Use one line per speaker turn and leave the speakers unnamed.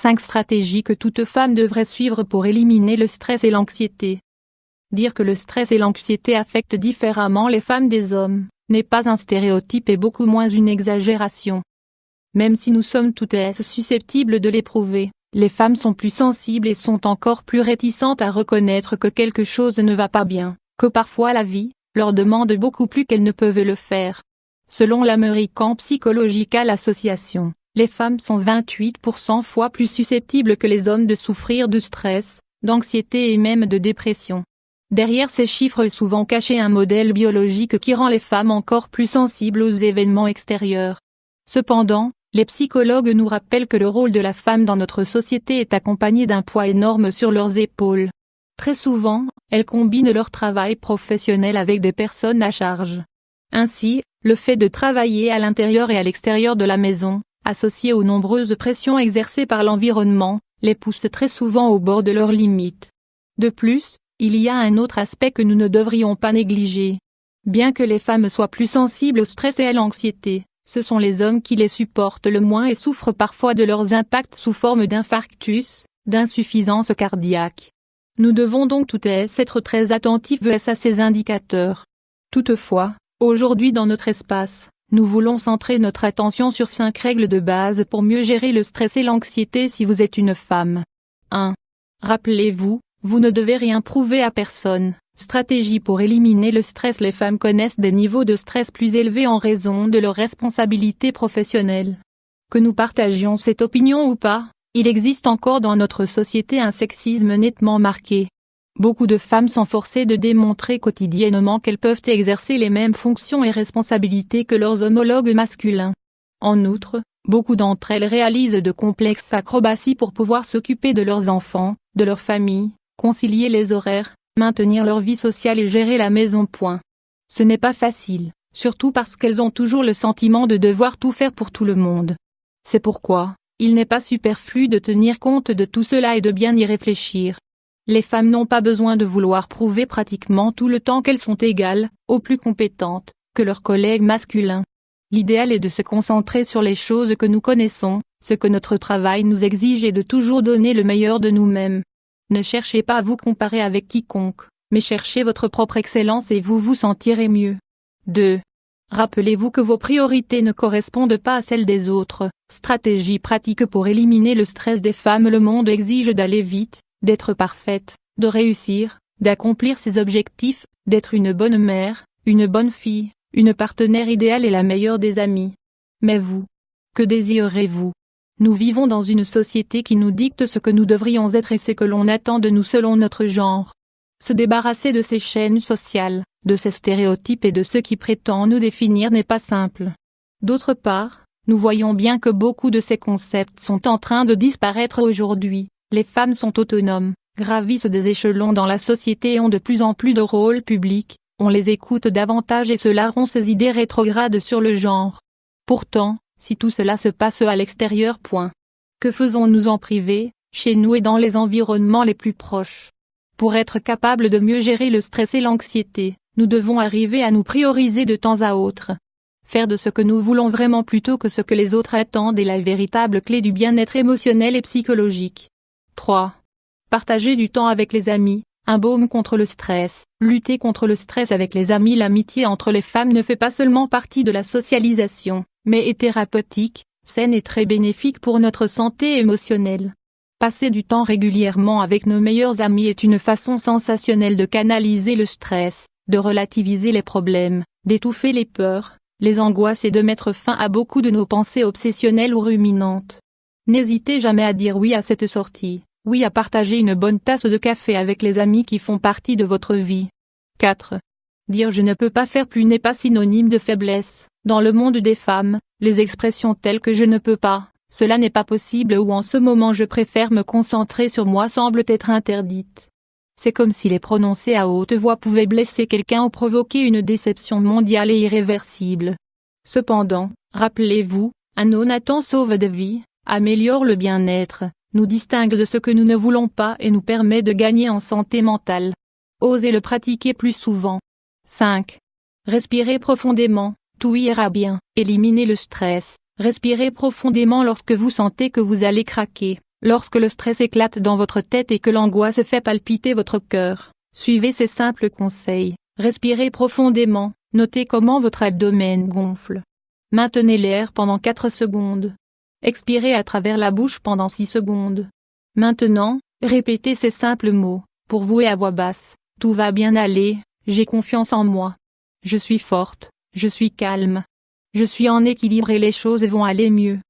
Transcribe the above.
5 stratégies que toute femme devrait suivre pour éliminer le stress et l'anxiété. Dire que le stress et l'anxiété affectent différemment les femmes des hommes n'est pas un stéréotype et beaucoup moins une exagération. Même si nous sommes toutes susceptibles de l'éprouver, les femmes sont plus sensibles et sont encore plus réticentes à reconnaître que quelque chose ne va pas bien, que parfois la vie leur demande beaucoup plus qu'elles ne peuvent le faire. Selon l'American Psychological Association, les femmes sont 28% fois plus susceptibles que les hommes de souffrir de stress, d'anxiété et même de dépression. Derrière ces chiffres est souvent caché un modèle biologique qui rend les femmes encore plus sensibles aux événements extérieurs. Cependant, les psychologues nous rappellent que le rôle de la femme dans notre société est accompagné d'un poids énorme sur leurs épaules. Très souvent, elles combinent leur travail professionnel avec des personnes à charge. Ainsi, le fait de travailler à l'intérieur et à l'extérieur de la maison, associé aux nombreuses pressions exercées par l'environnement, les pousse très souvent au bord de leurs limites. De plus, il y a un autre aspect que nous ne devrions pas négliger. Bien que les femmes soient plus sensibles au stress et à l'anxiété, ce sont les hommes qui les supportent le moins et souffrent parfois de leurs impacts sous forme d'infarctus, d'insuffisance cardiaque. Nous devons donc toutes être très attentifs à ces indicateurs. Toutefois, aujourd'hui dans notre espace, nous voulons centrer notre attention sur 5 règles de base pour mieux gérer le stress et l'anxiété si vous êtes une femme. 1. Rappelez-vous, vous ne devez rien prouver à personne. Stratégie pour éliminer le stress. Les femmes connaissent des niveaux de stress plus élevés en raison de leurs responsabilités professionnelles. Que nous partagions cette opinion ou pas, il existe encore dans notre société un sexisme nettement marqué. Beaucoup de femmes sont forcées de démontrer quotidiennement qu'elles peuvent exercer les mêmes fonctions et responsabilités que leurs homologues masculins. En outre, beaucoup d'entre elles réalisent de complexes acrobaties pour pouvoir s'occuper de leurs enfants, de leur famille, concilier les horaires, maintenir leur vie sociale et gérer la maison. Ce n'est pas facile, surtout parce qu'elles ont toujours le sentiment de devoir tout faire pour tout le monde. C'est pourquoi, il n'est pas superflu de tenir compte de tout cela et de bien y réfléchir. Les femmes n'ont pas besoin de vouloir prouver pratiquement tout le temps qu'elles sont égales, ou plus compétentes, que leurs collègues masculins. L'idéal est de se concentrer sur les choses que nous connaissons, ce que notre travail nous exige et de toujours donner le meilleur de nous-mêmes. Ne cherchez pas à vous comparer avec quiconque, mais cherchez votre propre excellence et vous vous sentirez mieux. 2. Rappelez-vous que vos priorités ne correspondent pas à celles des autres. Stratégie pratique pour éliminer le stress des femmes. Le monde exige d'aller vite, d'être parfaite, de réussir, d'accomplir ses objectifs, d'être une bonne mère, une bonne fille, une partenaire idéale et la meilleure des amies. Mais vous, que désirez-vous? Nous vivons dans une société qui nous dicte ce que nous devrions être et ce que l'on attend de nous selon notre genre. Se débarrasser de ces chaînes sociales, de ces stéréotypes et de ceux qui prétendent nous définir n'est pas simple. D'autre part, nous voyons bien que beaucoup de ces concepts sont en train de disparaître aujourd'hui. Les femmes sont autonomes, gravissent des échelons dans la société et ont de plus en plus de rôles publics, on les écoute davantage et cela rompt ces idées rétrogrades sur le genre. Pourtant, si tout cela se passe à l'extérieur, que faisons-nous en privé, chez nous et dans les environnements les plus proches? Pour être capable de mieux gérer le stress et l'anxiété, nous devons arriver à nous prioriser de temps à autre. Faire de ce que nous voulons vraiment plutôt que ce que les autres attendent est la véritable clé du bien-être émotionnel et psychologique. 3. Partager du temps avec les amis, un baume contre le stress. Lutter contre le stress avec les amis. L'amitié entre les femmes ne fait pas seulement partie de la socialisation, mais est thérapeutique, saine et très bénéfique pour notre santé émotionnelle. Passer du temps régulièrement avec nos meilleurs amis est une façon sensationnelle de canaliser le stress, de relativiser les problèmes, d'étouffer les peurs, les angoisses et de mettre fin à beaucoup de nos pensées obsessionnelles ou ruminantes. N'hésitez jamais à dire oui à cette sortie, oui à partager une bonne tasse de café avec les amis qui font partie de votre vie. 4. Dire je ne peux pas faire plus n'est pas synonyme de faiblesse. Dans le monde des femmes, les expressions telles que je ne peux pas, cela n'est pas possible ou en ce moment je préfère me concentrer sur moi semblent être interdites. C'est comme si les prononcer à haute voix pouvait blesser quelqu'un ou provoquer une déception mondiale et irréversible. Cependant, rappelez-vous, un non-attend sauve des vies, améliore le bien-être, nous distingue de ce que nous ne voulons pas et nous permet de gagner en santé mentale. Osez le pratiquer plus souvent. 5. Respirez profondément. Tout ira bien. Éliminez le stress. Respirez profondément lorsque vous sentez que vous allez craquer. Lorsque le stress éclate dans votre tête et que l'angoisse fait palpiter votre cœur, suivez ces simples conseils. Respirez profondément, notez comment votre abdomen gonfle. Maintenez l'air pendant 4 secondes. Expirez à travers la bouche pendant 6 secondes. Maintenant, répétez ces simples mots, pour vous et à voix basse. Tout va bien aller, j'ai confiance en moi. Je suis forte, je suis calme. Je suis en équilibre et les choses vont aller mieux.